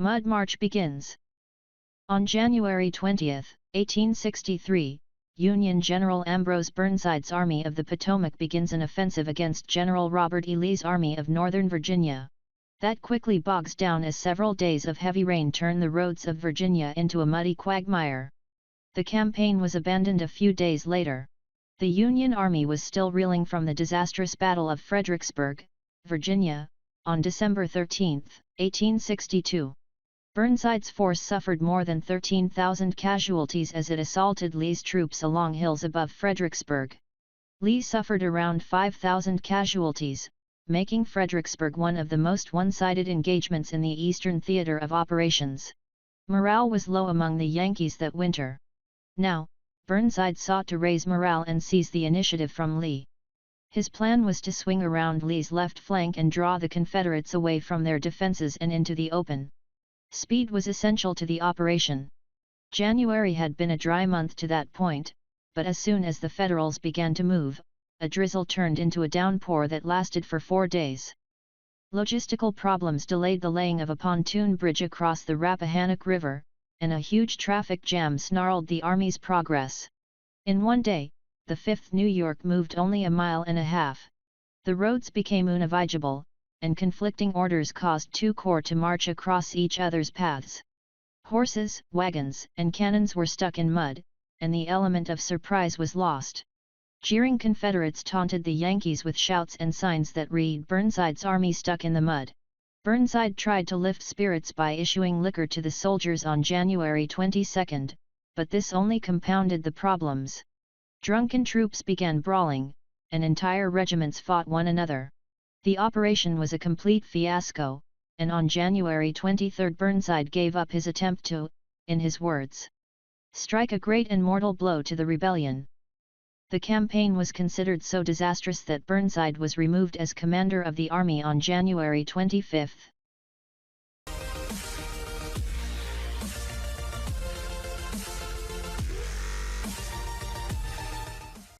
Mud March begins. On January 20, 1863, Union General Ambrose Burnside's Army of the Potomac begins an offensive against General Robert E. Lee's Army of Northern Virginia. That quickly bogs down as several days of heavy rain turn the roads of Virginia into a muddy quagmire. The campaign was abandoned a few days later. The Union Army was still reeling from the disastrous Battle of Fredericksburg, Virginia, on December 13, 1862. Burnside's force suffered more than 13,000 casualties as it assaulted Lee's troops along hills above Fredericksburg. Lee suffered around 5,000 casualties, making Fredericksburg one of the most one-sided engagements in the Eastern Theater of Operations. Morale was low among the Yankees that winter. Now, Burnside sought to raise morale and seize the initiative from Lee. His plan was to swing around Lee's left flank and draw the Confederates away from their defenses and into the open. Speed was essential to the operation. January had been a dry month to that point, but as soon as the Federals began to move, a drizzle turned into a downpour that lasted for 4 days. Logistical problems delayed the laying of a pontoon bridge across the Rappahannock River, and a huge traffic jam snarled the Army's progress. In one day, the 5th New York moved only a mile and a half. The roads became unavigable, and conflicting orders caused 2 corps to march across each other's paths. Horses, wagons, and cannons were stuck in mud, and the element of surprise was lost. Jeering Confederates taunted the Yankees with shouts and signs that read "Burnside's Army stuck in the mud." Burnside tried to lift spirits by issuing liquor to the soldiers on January 22, but this only compounded the problems. Drunken troops began brawling, and entire regiments fought one another. The operation was a complete fiasco, and on January 23 Burnside gave up his attempt to, in his words, strike a great and mortal blow to the rebellion. The campaign was considered so disastrous that Burnside was removed as commander of the army on January 25.